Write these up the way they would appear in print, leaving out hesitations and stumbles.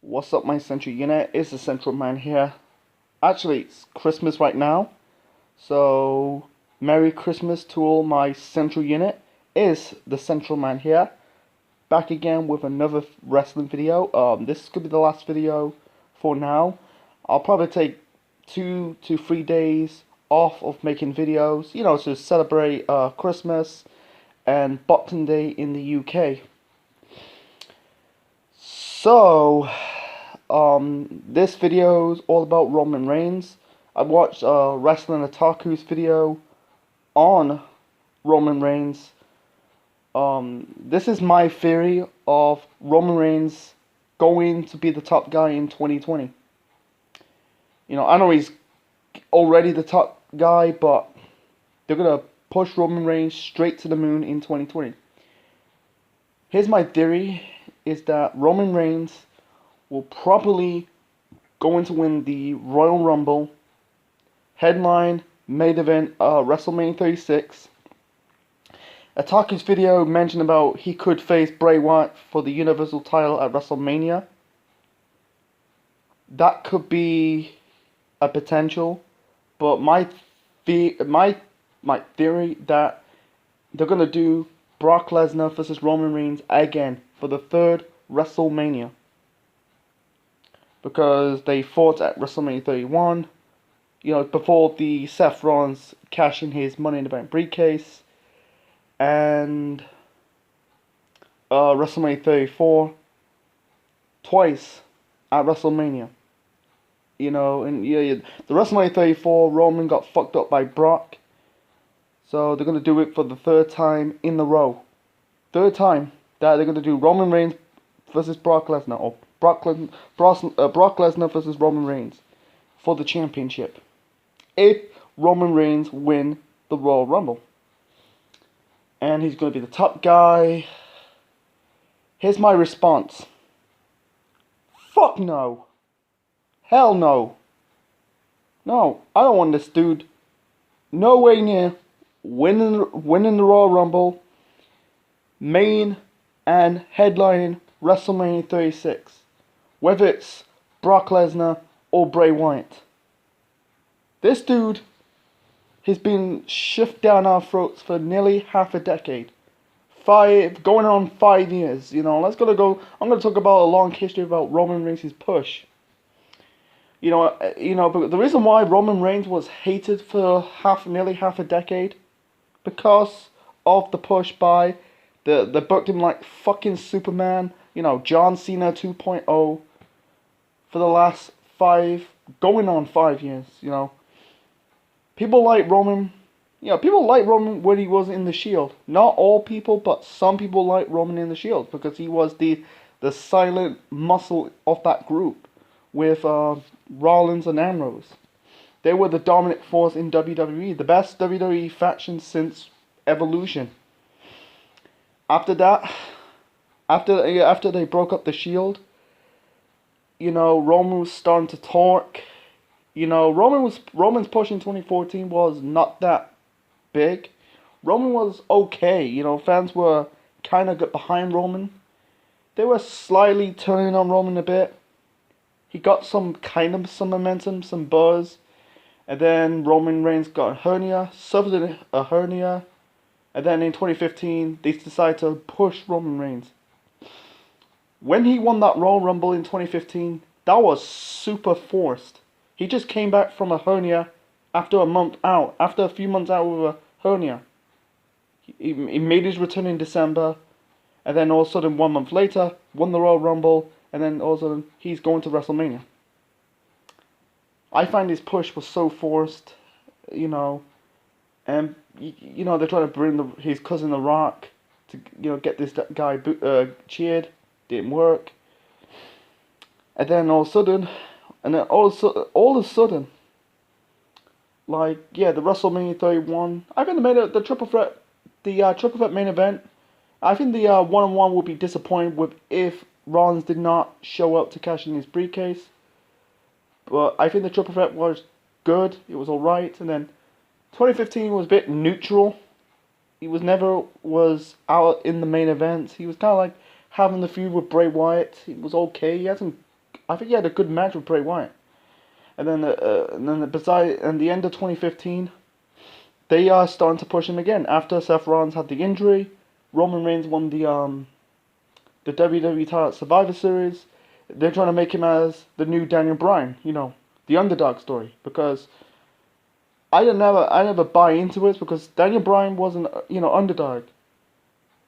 What's up, my Central Unit? It's the Central Man here. Actually, it's Christmas right now, so Merry Christmas to all my Central Unit. Is the Central Man here, back again with another wrestling video. This could be the last video for now. I'll probably take 2 to 3 days off of making videos, to celebrate Christmas and Boxing Day in the UK. So, this video is all about Roman Reigns. I watched Wrestling Otaku's video on Roman Reigns. This is my theory of Roman Reigns going to be the top guy in 2020. I know he's already the top guy, but they're gonna push Roman Reigns straight to the moon in 2020. Here's my theory, is that Roman Reigns will probably going to win the Royal Rumble, headline, main event, WrestleMania 36. Otaku's video mentioned about he could face Bray Wyatt for the Universal title at WrestleMania. That could be a potential, but my theory that they're gonna do Brock Lesnar versus Roman Reigns again for the third WrestleMania, because they fought at WrestleMania 31, before the Seth Rollins cashing his Money in the Bank briefcase, and WrestleMania 34 twice at WrestleMania. The WrestleMania 34, Roman got fucked up by Brock, so they're gonna do it for the third time in a row. Third time that they're gonna do Roman Reigns versus Brock Lesnar, or Brock Lesnar versus Roman Reigns for the championship, if Roman Reigns win the Royal Rumble. And he's going to be the top guy. Here's my response. Fuck no. Hell no. No, I don't want this dude no way near winning the Royal Rumble, main and headlining WrestleMania 36. Whether it's Brock Lesnar or Bray Wyatt. This dude has been shoved down our throats for nearly half a decade. Going on 5 years. I'm gonna talk about a long history about Roman Reigns' push. But the reason why Roman Reigns was hated for nearly half a decade, because of the push by they booked him like fucking Superman. John Cena 2.0 for the last going on 5 years. People like Roman. People like Roman when he was in the Shield. Not all people, but some people like Roman in the Shield because he was the silent muscle of that group with Rollins and Ambrose. They were the dominant force in WWE, the best WWE faction since Evolution. After that, after they broke up the Shield, Roman was starting to talk. Roman's push in 2014 was not that big. Roman was okay. Fans were kind of behind Roman. They were slightly turning on Roman a bit. He got some momentum, some buzz, and then Roman Reigns got a hernia, suffered a hernia, and then in 2015 they decided to push Roman Reigns. When he won that Royal Rumble in 2015, that was super forced. He just came back from a hernia after a few months out with a hernia. He made his return in December, and then all of a sudden 1 month later, won the Royal Rumble, and then all of a sudden he's going to WrestleMania. I find his push was so forced, and they're trying to bring his cousin The Rock to get this guy cheered. Didn't work. And then all of a sudden, the WrestleMania 31. I think they made the triple threat main event. I think the one-on-one would be disappointed with if Rollins did not show up to cash in his briefcase. But I think the triple threat was good. It was alright. And then 2015 was a bit neutral. He never out in the main event. He was kind of like having the feud with Bray Wyatt. It was okay. He had some I think he had a good match with Bray Wyatt. And then beside and the end of 2015, they are starting to push him again after Seth Rollins had the injury. Roman Reigns won the WWE title at Survivor Series. They're trying to make him as the new Daniel Bryan, the underdog story. Because I never buy into it because Daniel Bryan wasn't, underdog.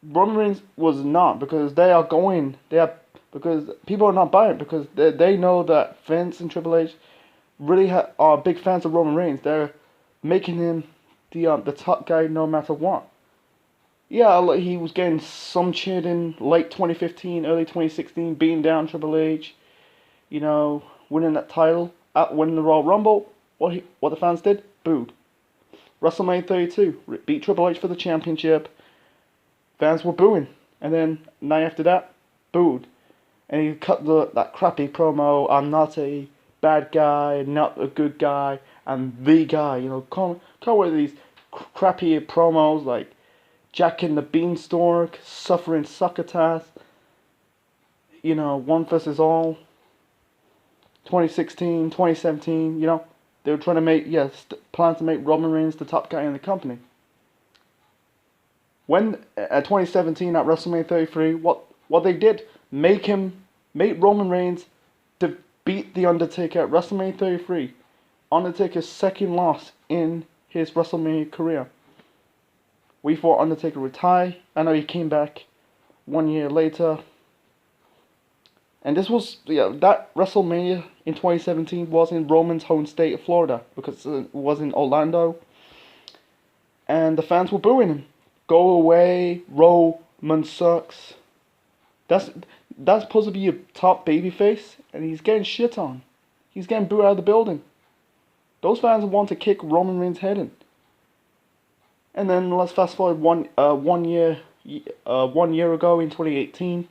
Roman Reigns was not because because people are not buying it because they know that Vince and Triple H really are big fans of Roman Reigns. They're making him the top guy no matter what. Yeah, he was getting some shit in late 2015, early 2016, beating down Triple H, winning that title, winning the Royal Rumble. What the fans did? Booed. WrestleMania 32, beat Triple H for the championship. Fans were booing. And then, night after that, booed. And he cut that crappy promo, I'm not a bad guy, not a good guy, I'm the guy. Come with these crappy promos like Jack and the Beanstalk, suffering succotash, one versus all, 2016, 2017, they were trying to plan to make Roman Reigns the top guy in the company. When, at 2017 at WrestleMania 33, what they did, make Roman Reigns to beat The Undertaker at WrestleMania 33. Undertaker's second loss in his WrestleMania career. We thought Undertaker retire. I know he came back 1 year later. And this was, that WrestleMania in 2017 was in Roman's home state of Florida because it was in Orlando. And the fans were booing him. Go away, Roman sucks. That's supposed to be your top babyface, and he's getting shit on. He's getting booed out of the building. Those fans want to kick Roman Reigns' head in. And then let's fast forward one year ago in 2018.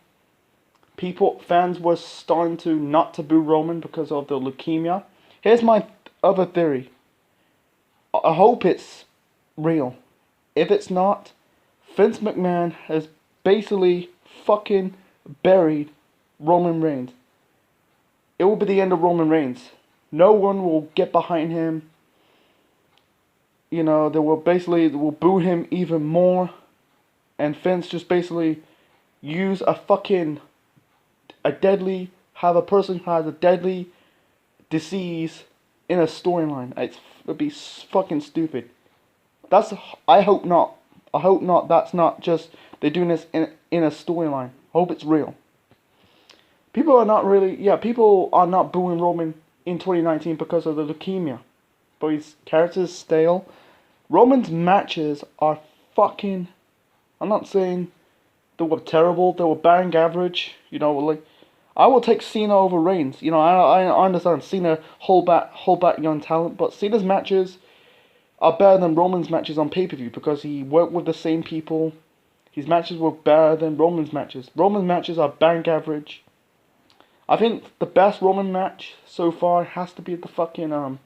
Fans were starting to not to boo Roman because of the leukemia. Here's my other theory. I hope it's real. If it's not, Vince McMahon has basically fucking buried Roman Reigns. It will be the end of Roman Reigns. No one will get behind him. They will boo him even more. And Vince just basically use have a person who has a deadly disease in a storyline. It'd be fucking stupid. I hope not. I hope not. That's not just they're doing this in a storyline. I hope it's real. People are not booing Roman in 2019 because of the leukemia. But his character's stale. Roman's matches are fucking... I'm not saying they were terrible. They were bang average. I will take Cena over Reigns. I understand Cena hold back young talent. But Cena's matches are better than Roman's matches on pay-per-view because he worked with the same people. His matches were better than Roman's matches. Roman's matches are bang average. I think the best Roman match so far has to be the fucking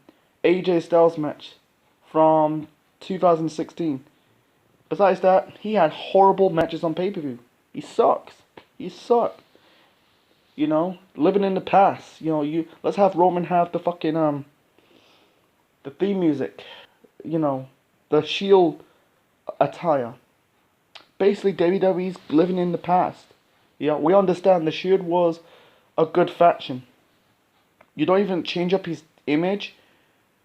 AJ Styles match from 2016. Besides that, he had horrible matches on pay-per-view. He sucks. Living in the past. Let's have Roman have the fucking the theme music. The Shield attire. Basically, WWE's living in the past. We understand the Shield was a good faction. You don't even change up his image.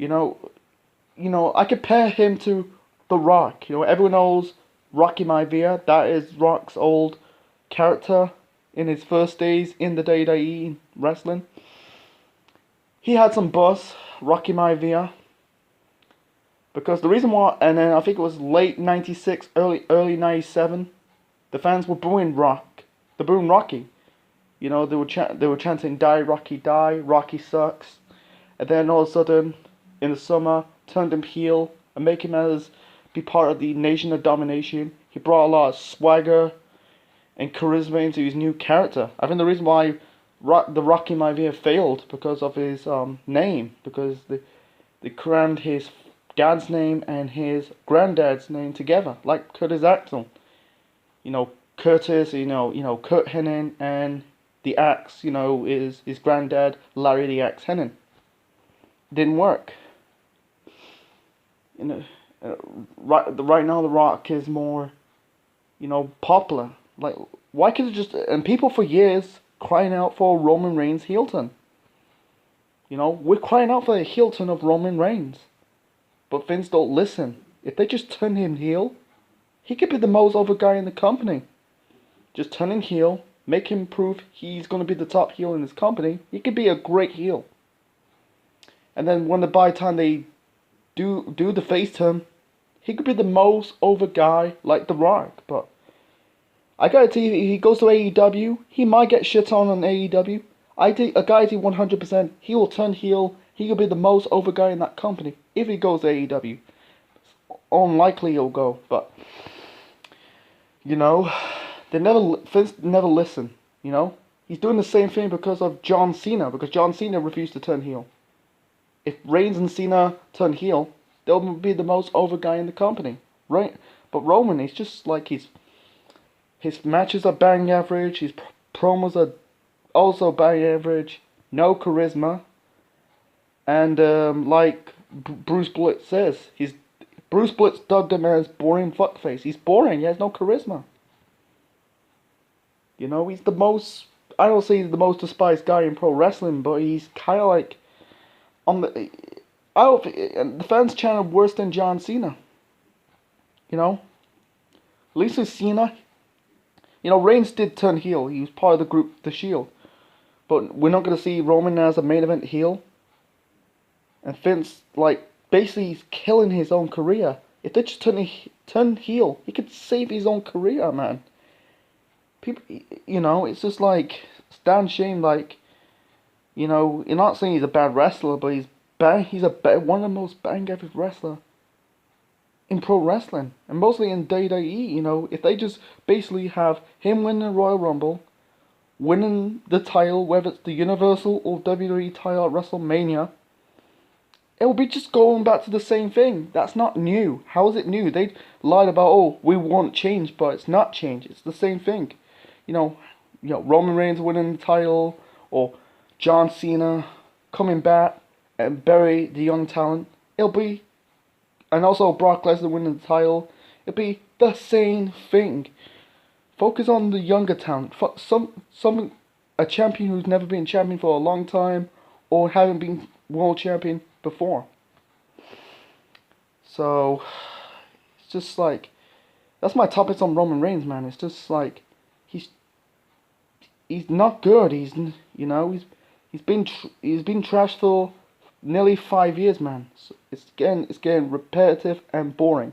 I compare him to The Rock. Everyone knows Rocky Maivia. That is Rock's old character in his first days in the WWE wrestling. He had some buzz, Rocky Maivia. Because the reason why, and then I think it was late 96, early 97, the fans were booing Rocky. They were chanting, "Die, Rocky, die, Rocky sucks." And then all of a sudden, in the summer, turned him heel and make him be part of the Nation of Domination. He brought a lot of swagger and charisma into his new character. I think the reason why the Rocky Maivia failed because of his name, because they crammed his dad's name and his granddad's name together, like Curtis Axel. Curtis, Kurt Hennig and the Axe, you know, is his granddad, Larry the Axe Hennig. Didn't work. You know, right now The Rock is more, you know, popular. Like, why could it just, and people for years crying out for Roman Reigns heel turn. You know, we're crying out for the heel turn of Roman Reigns. But Vince don't listen. If they just turn him heel, he could be the most over guy in the company. Just turn him heel, make him prove he's going to be the top heel in his company. He could be a great heel. And then when by the time they do the face turn, he could be the most over guy like The Rock. But I gotta tell you, if he goes to AEW, he might get shit on AEW. I think a guy 100%, he will turn heel. He will be the most over guy in that company if he goes to AEW. Unlikely he'll go, but you know, Vince never listen. You know, he's doing the same thing because of John Cena, because John Cena refused to turn heel. If Reigns and Cena turn heel, they'll be the most over guy in the company, right? But Roman, it's just like his matches are bang average. His promos are also bang average. No charisma. And like Bruce Blitz says, Bruce Blitz dubbed him as boring fuckface. He's boring. He has no charisma. You know, he's the most. I don't say he's the most despised guy in pro wrestling, but he's kind of like on the. I don't. The fans chant him worse than John Cena. You know, at least with Cena. You know, Reigns did turn heel. He was part of the group, The Shield. But we're not going to see Roman as a main event heel. And Vince, like, basically he's killing his own career. If they just turn heel, he could save his own career, man. People, you know, it's just like, it's damn shame, like, you know, you're not saying he's a bad wrestler, but he's one of the most bang average wrestler in pro wrestling, and mostly in WWE. You know, if they just basically have him winning the Royal Rumble, winning the title, whether it's the Universal or WWE title at WrestleMania, it will be just going back to the same thing. That's not new. How is it new? They lied about, oh, we want change, but it's not change. It's the same thing. You know, Roman Reigns winning the title, or John Cena coming back and bury the young talent. It'll be, and also Brock Lesnar winning the title. It'll be the same thing. Focus on the younger talent. A champion who's never been champion for a long time, or haven't been world champion before. So it's just like, that's my topics on Roman Reigns, man. It's just like he's not good. He's been trashed for nearly 5 years, man. So it's getting repetitive and boring.